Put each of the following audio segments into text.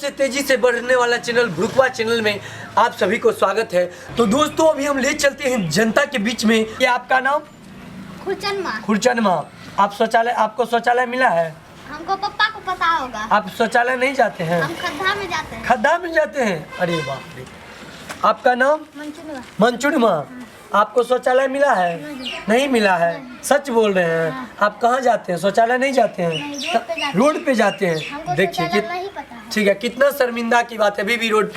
सबसे तेजी से बढ़ने वाला चैनल भुरुकवा चैनल में आप सभी को स्वागत है। तो दोस्तों अभी हम ले चलते हैं जनता के बीच में। ये आपका नाम? खुरचन माँ। आपको शौचालय मिला है? हमको पापा को पता होगा। आप शौचालय नहीं जाते हैं? हम खड्डा में जाते हैं। खड्डा में जाते हैं? अरे बाप रे। आपका नाम? मंचुन माँ। आपको शौचालय मिला है? नहीं मिला है। सच बोल रहे हैं? आप कहाँ जाते हैं? शौचालय नहीं जाते हैं? रोड पे जाते हैं। देखिए ठीक है, कितना शर्मिंदा की बात है। अभी भी रोड।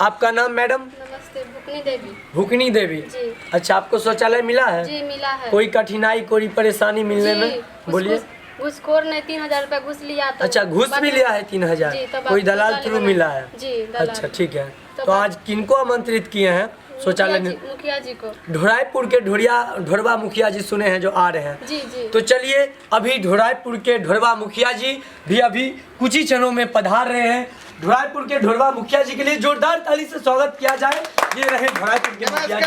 आपका नाम मैडम? नमस्ते, भुकनी देवी। भुकनी देवी जी। अच्छा, आपको शौचालय मिला है? जी मिला है। कोई कठिनाई, कोई परेशानी मिलने में? बोलिए। घूसखोर ने 3000 रुपया घूस लिया। तो अच्छा, घूस भी लिया है 3000? कोई दलाल थ्रू मिला है? जी दलाल। अच्छा ठीक है। तो आज किनको आमंत्रित किए हैं शौचालय? मुखिया जी को। ढोराईपुर के ढोरवा मुखिया जी सुने हैं जो आ रहे हैं। जी जी। तो चलिए अभी ढोराईपुर के ढोरवा मुखिया जी भी अभी कुछ ही क्षणों में पधार रहे हैं। ढोराईपुर के ढोरवा मुखिया जी के लिए जोरदार ताली से स्वागत किया जाए। ये रहे ढोराईपुर के मुखिया जी।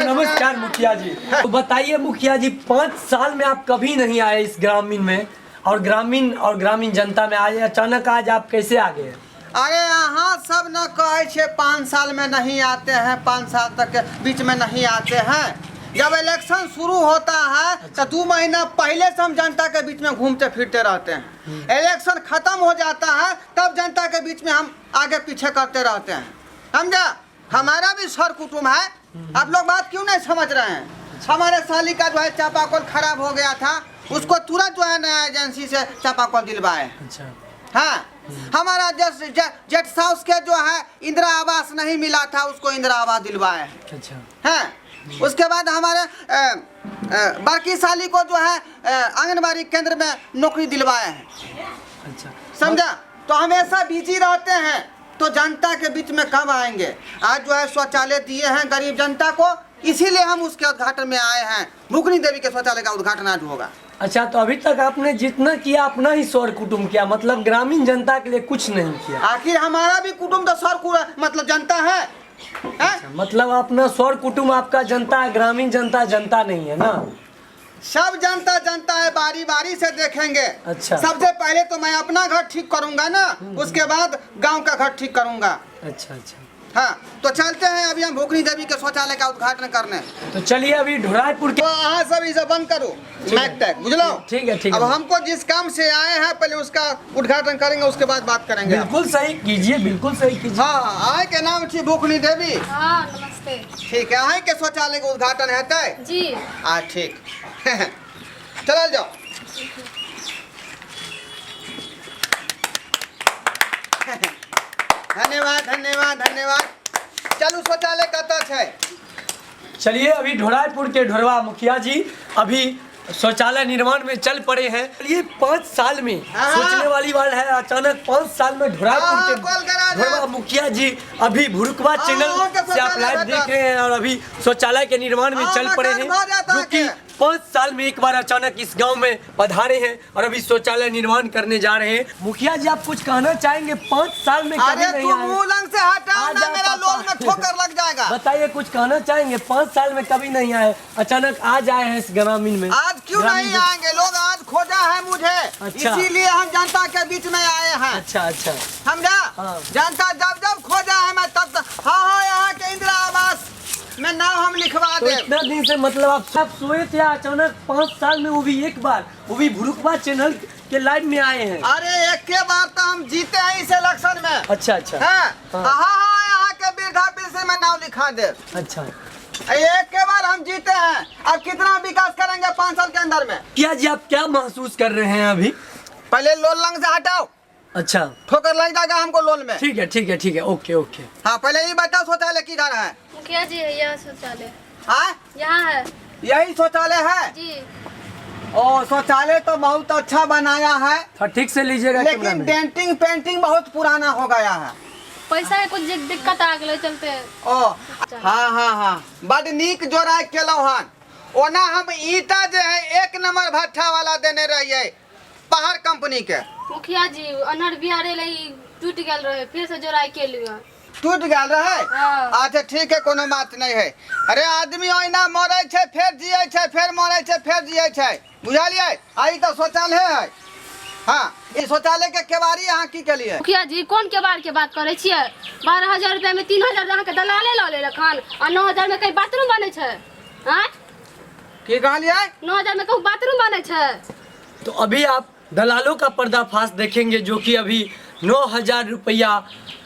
नमस्कार मुखिया जी। तो बताइए मुखिया जी, 5 साल में आप कभी नहीं आए इस ग्रामीण में, और ग्रामीण जनता में आए, अचानक आज आप कैसे आ गए? अरे यहाँ सब न कहे छे 5 साल में नहीं आते हैं, 5 साल तक के बीच में नहीं आते हैं। जब इलेक्शन शुरू होता है तो 2 महीना पहले से हम जनता के बीच में घूमते फिरते रहते हैं। इलेक्शन खत्म हो जाता है तब जनता के बीच में हम आगे पीछे करते रहते हैं, समझा? हमारा भी सर कुटुंब है। आप लोग बात क्यों नहीं समझ रहे हैं? हमारे साली का जो है चापाकल खराब हो गया था, उसको तुरंत जो है नया एजेंसी से चापाकल दिलवाए। हाँ, हमारा जेट साउस के जो है इंदिरा आवास नहीं मिला था, उसको इंदिरा आवास दिलवाए। अच्छा। हाँ, उसके बाद हमारे बाकी साली को जो है आंगनबाड़ी केंद्र में नौकरी दिलवाए हैं। अच्छा। समझा? तो हमेशा बिजी रहते हैं, तो जनता के बीच में कब आएंगे? आज जो है शौचालय दिए हैं गरीब जनता को, इसीलिए हम उसके उद्घाटन में आए हैं। भुकनी देवी के शौचालय का उद्घाटन आज होगा। अच्छा, तो अभी तक आपने जितना किया अपना ही सौर कुटुंब किया, मतलब ग्रामीण जनता के लिए कुछ नहीं किया? आखिर हमारा भी कुटुंब तो सौर मतलब जनता है। अच्छा, मतलब अपना सौर कुटुंब आपका जनता है, ग्रामीण जनता नहीं है ना? सब जनता है, बारी बारी से देखेंगे। अच्छा। सबसे पहले तो मैं अपना घर ठीक करूंगा ना, उसके बाद गांव का घर ठीक करूंगा। अच्छा। हाँ, तो चलते हैं अभी हम भुकनी देवी के शौचालय का उद्घाटन करने। तो चलिए अभी ढोराईपुर के सब इसे बंद करो, माइक टैग, बुझलो? ठीक है। अब हमको जिस काम से आए हैं पहले उसका उद्घाटन करेंगे, उसके बाद बात करेंगे। बिल्कुल सही कीजिए, बिल्कुल सही कीजिए। हाँ, आए के नाम थी भुकनी देवी। हाँ नमस्ते। ठीक है, आए के शौचालय का उद्घाटन है जी। ठीक। चल जाओ। धन्यवाद। चलो शौचालय का टच है। चलिए अभी ढोराईपुर के ढोरवा मुखिया जी अभी शौचालय निर्माण में चल पड़े हैं। ये 5 साल में सोचने वाली बात है, अचानक 5 साल में ढोराईपुर के ढोरवा मुखिया जी अभी भुरुकवा चैनल से आप लाइव देख रहे हैं, और अभी शौचालय के निर्माण में चल पड़े हैं, जो कि 5 साल में एक बार अचानक इस गांव में पधारे हैं और अभी शौचालय निर्माण करने जा रहे हैं। मुखिया जी आप कुछ कहना चाहेंगे? 5 साल में कभी नहीं आए? मुंह से हटाओ ना, मेरा लोन में ठोकर लग जाएगा। बताइए, कुछ कहना चाहेंगे? 5 साल में कभी नहीं आए, अचानक आज आए हैं इस ग्रामीण में। आज क्यों नहीं आएंगे? लोग आज खोजा है मुझे। अच्छा। इसीलिए हम जनता के बीच में आए हैं। अच्छा। समझा? जनता जब खोजा है मैं तब हाँ यहाँ के इंदिरा आवास में नाम हम लिखवा दे। इतना दिन से मतलब आप सब सोए थे, अचानक 5 साल में वो भी भुरुकवा चैनल के लाइव में आए हैं। अरे एक के बार तो हम जीते हैं इस इलेक्शन में। अच्छा। हाँ, यहाँ के वृद्धा पेंशन में नाम लिखा दे। अच्छा, एक के बार हम जीते हैं। अब कितना विकास करेंगे 5 साल के अंदर में? क्या जी आप क्या महसूस कर रहे हैं अभी? पहले लोन लंग से हटाओ। अच्छा, ठोकर लग जाएगा हमको लोन में। ठीक है। ओके। हाँ, पहले ये बताओ शौचालय किधर है? मुखिया जी यह शौचालय यहाँ है। यही शौचालय है जी। और शौचालय तो बहुत अच्छा बनाया है, ठीक से लीजिएगा, लेकिन डेंटिंग पेंटिंग बहुत पुराना हो गया है। पैसा के कुछ दिक्कत आ गए चलते। हाँ, बड़ नीक जोड़ा केलो हन। ओना हम ईटा जो है 1 नंबर भट्ठा वाला देने रहिए पहाड़ कंपनी के। मुखिया जी अनर बिहारे टूट गल रहे, फिर से जोड़ाई के लिए टूट गल रहे। अच्छा ठीक है, कोनो बात नहीं है। अरे आदमी ओहिना मरे छे, फिर जिये छे, फिर मरे छे, फिर जिये छे, बुझलिए? आई तो शौचालय है। हाँ ई शौचालय के केवारी यहाँ की के लिए मुखिया जी कोन केबाड़ के बात करे छियै? 12,000 रुपया में 3,000 अहाँ के दलाले लऽ ले रखन आ 9,000 में कहीं बाथरूम बने छै। हाँ की कहलिए? 9,000 में कहूँ बाथरूम बने छै। तो अभी आप दलालों का पर्दाफाश देखेंगे जो कि अभी 9,000 रुपया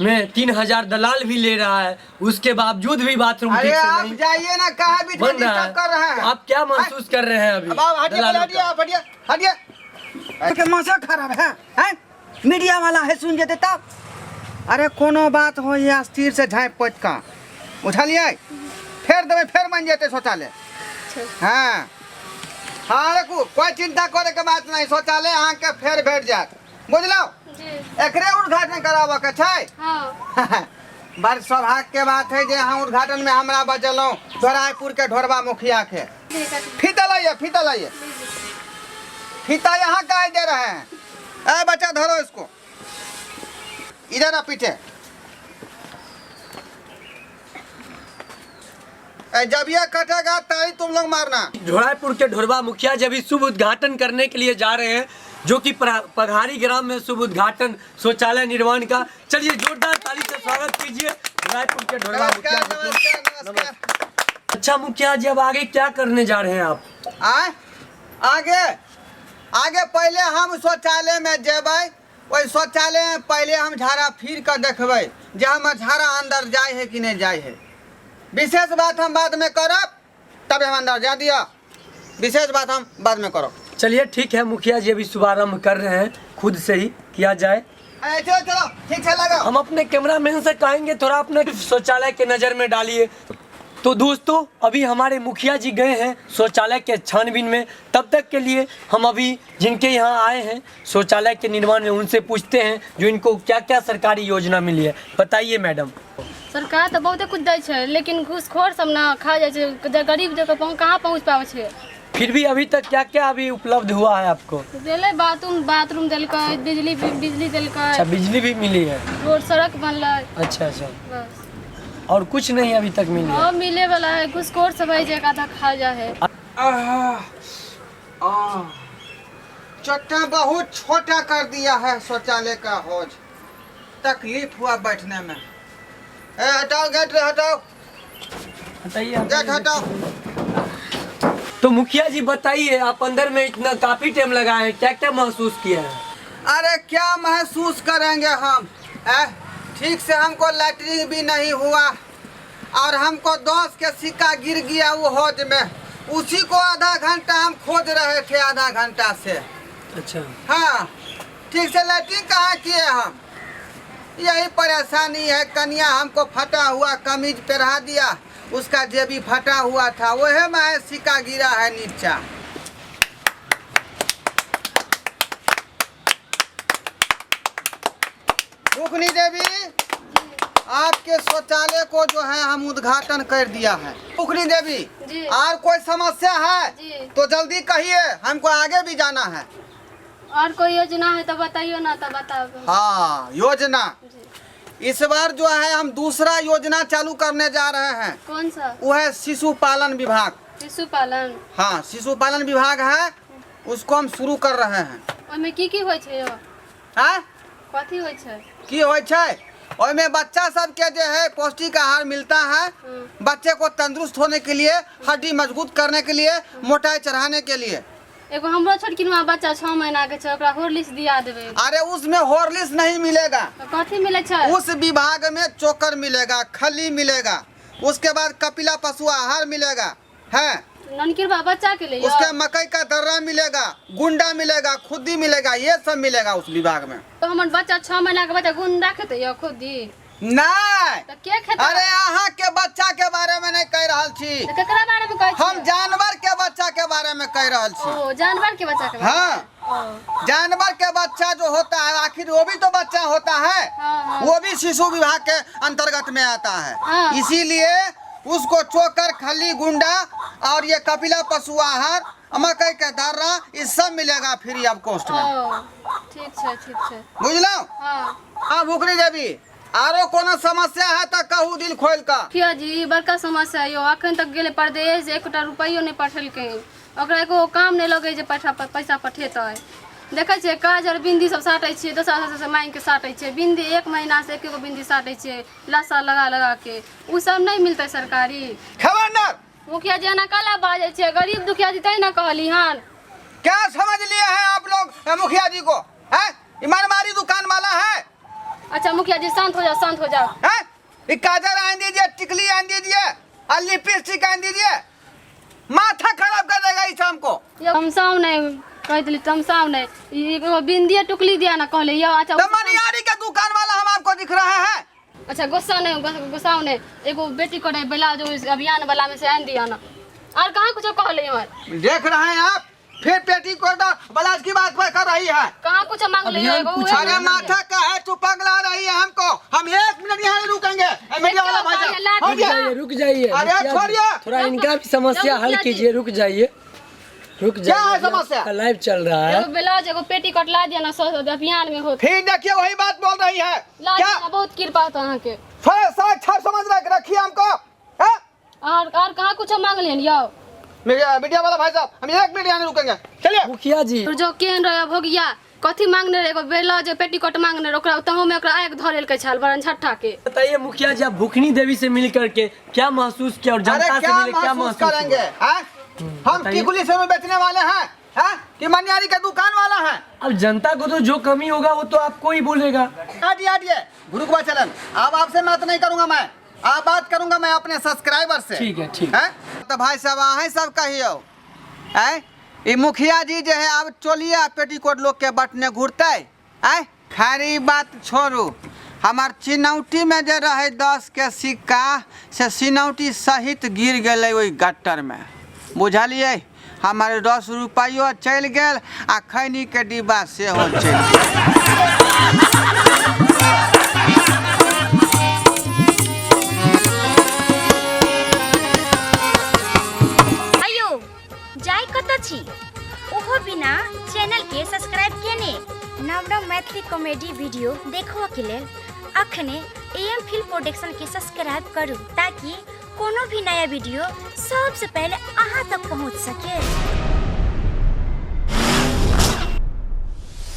में 3,000 दलाल भी ले रहा है, उसके बावजूद भी बाथरूम अरे ठीक से आप नहीं जाइए ना, कहा बीच में बन रहा डिस्टर्ब कर रहे है। हैं। आप क्या महसूस कर रहे हैं अभी? अब आप हटिए, दलालों हटिए, का? आप हटिए, हटिए। के मौसम खराब है, हैं? मीडिया वाला है सुन जेते तब। अरे कोनो बात हो ये स्थिर से झाँप पोत का उठलिए, फेर देवे, फेर बन जेते शौचालय। हाँ हाँ देखो कोई चिंता करे के बात नहीं, शौचालय अहाँ के फेर भेट जात, बुझलो? जी एकरे उद्घाटन कराबे के छै। हाँ बड़ सौभाग्य के बात है जे अहाँ उद्घाटन में हमरा बजलौं धोराईपुर के ढोरबा मुखिया के। फीता लाइए, फीता लाइए, फीता यहाँ का दे रहे हैं। ए बच्चा धरो इसको, इधर आ पीछे। जब ये कटेगा तभी तुम लोग मारना। ढोराईपुर के ढोरबा मुखिया जब इस शुभ उद्घाटन करने के लिए जा रहे हैं, जो कि पघारी ग्राम में शुभ उद्घाटन शौचालय निर्माण का। चलिए जोरदार ताली से स्वागत कीजिए ढोराईपुर के ढोरबा मुखिया नमस्कार, जी को। नमस्कार, नमस्कार। अच्छा मुखिया जी, अब आगे क्या करने जा रहे हैं आप? आगे आगे पहले हम शौचालय में जेबै, वही शौचालय में पहले हम झाड़ा फिर कर देखबै जे हम झाड़ा अंदर जाए है कि नहीं जाए है। विशेष बात हम बाद में करब, तब हम अंदर जा दिया, विशेष बात हम बाद में करब। चलिए ठीक है मुखिया जी, अभी शुभारंभ कर रहे हैं, खुद से ही किया जाए। चलो चलो ठीक है, लगा। हम अपने कैमरामैन से कहेंगे थोड़ा अपने शौचालय के नज़र में डालिए। तो दोस्तों अभी हमारे मुखिया जी गए हैं शौचालय के छानबीन में, तब तक के लिए हम अभी जिनके यहाँ आए हैं शौचालय के निर्माण में, उनसे पूछते हैं जो इनको क्या क्या सरकारी योजना मिली है। बताइए मैडम। सरकार तो बहुते कुछ दै छै, लेकिन घूसखोर सब ना खा जाए छै, गरीब जगह कहाँ पहुँच पावे छै। फिर भी अभी तक क्या क्या अभी उपलब्ध हुआ है आपको? देले बाथरूम देलकै, बिजली देलकै। अच्छा बिजली भी मिली है? रोड सड़क बनलै। अच्छा अच्छा, बस और कुछ नहीं अभी तक मिली है? अब मिले वाला है, घूसखोर सब है जे आधा खा जा है। चट्टा बहुत छोटा कर दिया है शौचालय का हौज, तकलीफ हुआ बैठने में। हटाओ गेट, हटाओ बताइए। गेट, हटाओ। तो मुखिया जी बताइए, आप अंदर में इतना काफी टाइम लगाए हैं, क्या क्या महसूस किया है? अरे क्या महसूस करेंगे हम, ठीक से हमको लैट्रिन भी नहीं हुआ और हमको 10 के सिक्का गिर गया वो हौज में, उसी को आधा घंटा हम खोज रहे थे, आधा घंटा से। अच्छा हाँ ठीक से लैट्रिन कहाँ किए हम, यही परेशानी है। कन्या हमको फटा हुआ कमीज पहना दिया, उसका जेबी फटा हुआ था, वह में सिक्का गिरा है नीचा। रुकनी देवी, आपके शौचालय को जो है हम उद्घाटन कर दिया है। रुकनी देवी जी। और कोई समस्या है जी। तो जल्दी कहिए, हमको आगे भी जाना है। और कोई योजना है तो बताइए ना, तो बताओ। हाँ योजना, जी। इस बार जो है हम दूसरा योजना चालू करने जा रहे हैं। कौन सा? वो है शिशु पालन विभाग। शिशु पालन? हाँ शिशु पालन विभाग है, उसको हम शुरू कर रहे हैं। ओमे की होय छै यो? हाँ कथी होय छै? की होय छै ओहिमे बच्चा सबके जो है पौष्टिक आहार मिलता है, बच्चे को तंदुरुस्त होने के लिए, हड्डी मजबूत करने के लिए, मोटाई चढ़ाने के लिए। एगो हमरो छोटकिनवा बच्चा 6 महीना के छै, ओकरा हॉर्लिक्स दिया देबै। अरे उसमें हॉर्लिक्स नहीं मिलेगा, तो कथी मिले छै? उस विभाग में चोकर मिलेगा, खली मिलेगा, उसके बाद कपिला पशु आहार मिलेगा है, ननकिरवा बच्चा के लिए उसके मकई का दर्रा मिलेगा, गुंडा मिलेगा, खुदी मिलेगा, ये सब मिलेगा उस विभाग में। तो हमर बच्चा 6 महीना के बच्चा गुंडा खेते यो खुदी? नहीं, तो के खेते? अरे अहाँ के बच्चा के बारे में नहीं कह रहल छी, तो केकरा बारे में कहै छी? हम जानवर के बच्चा के बारे में कह रहल छी। ओ जानवर के बच्चा के बारे में? हाँ जानवर के बच्चा जो होता है, आखिर वो भी तो बच्चा होता है, हाँ। वो भी शिशु विभाग के अंतर्गत में आता है। हाँ। इसीलिए उसको चोकर, खली, गुंडा और ये कपिला पशु आहार, मकई के दर्रा, ये सब मिलेगा फ्री ऑफ कॉस्ट में। ठीक छै, ठीक छै, बुझलो? हाँ। भुखरी देवी, आरो कोनो समस्या है तो कहू दिल खोल का। मुखिया जी बड़का समस्या यो, अखन तक गेले परदेश, 1 रुपया नहीं पठेलकै, ओकरा एको काम नहीं लगे जे पैसा पठेतै। देखै छियै काजर बिंदी सब साटै छियै, दोसर से मांग के साटै छियै बिंदी, 1 महीना से एकेगो बिंदी साटै छियै लसा लगा लगा के, उ सब नहीं मिलतै सरकारी। खबरदार मुखिया जी एना काला बाजै छियै, गरीब दुखिया जी तै ना कहली हन। क्या समझ लिए हैं आप लोग मुखिया जी को? हैं ईमानदारी दुकान वाला है। अच्छा मुखिया जी शांत हो जाओ, शांत हो जाओ। हैं ये काजल आन दीजिए, टिकली आन दीजिए और लिपस्टिक आन दीजिए, माथा खराब कर देगा इस शाम को। हम सामने कह दिली तुम सामने एगो बिंदिया टुकली दिया ना कहले यो। अच्छा तो मनियारी का दुकान वाला हम आपको दिख रहा है। अच्छा गुस्सा नहीं, गुस्सा नहीं, एगो बेटी को ब्लाउज अभियान वाला में से आन दिया ना, और कहाँ कुछ कहले यार। देख रहे हैं आप फिर पेटी को ब्लाउज की बात कर रही है। कहाँ कुछ मांग ले अरे माथा का है, तू पगला रही है हमको। हम 1 मिनट यहाँ रुकेंगे। मीडिया वाला भाई साहब रुक जाइए। अरे छोड़िए, थोड़ा इनका भी समस्या हल कीजिए। रुक जाइए, रुक क्या है जाइए, समस्या? लाइव चल रहा है। एगो ब्लाउज एगो पेटी कटला दिया ना अभियान में हो। फिर देखिए वही बात बोल रही है क्या? बहुत कृपा था अहाँ के, थोड़ा सा अच्छा समझ रखिए हमको। और कहाँ कुछ मांग लेन यो। मीडिया वाला भाई साहब हम 1 मिनट यहाँ रुकेंगे, चलिए। मुखिया जी जो केन रहे भोगिया कथी मांगने रहे, एगो ब्लाउज पेटीकोट मांगने रहे, ओकरा तहो में ओकरा आग धरेल के छाल बरन छट्टा के। बताइए मुखिया जी, आप भुखनी देवी से मिल करके क्या महसूस किया और जनता से मिले क्या महसूस करेंगे? हम टिकुली से बेचने वाले हैं कि मनियारी का दुकान वाला है? अब जनता को तो जो कमी होगा वो तो आपको ही बोलेगा। हटिए गुरुकुल चलन, अब आपसे बात नहीं करूंगा मैं, आप बात करूंगा मैं अपने सब्सक्राइबर से। ठीक है, ठीक है। तो भाई साहब अहें सब कहियो ये मुखिया जी जो है अब चोलिया पेटीकोट लोग के बटने घूरते खैरी बात छोड़ू। हमार चिनौटी में जो रहे 10 के सिक्का से चिनौटी सहित गिर गए वही गट्टर में, बुझलिए। हमारे 10 रुपयो चल गए आ खैनी के डिब्बा से हो चल। जाय कत छी ओहो बिना चैनल के सब्सक्राइब केने नव नव मैथिली कॉमेडी वीडियो देखो के लेल अखने एम फिल्म प्रोडक्शन के सब्सक्राइब करू ताकि कोनो भी नया वीडियो सबसे पहले अहाँ तक पहुंच सके।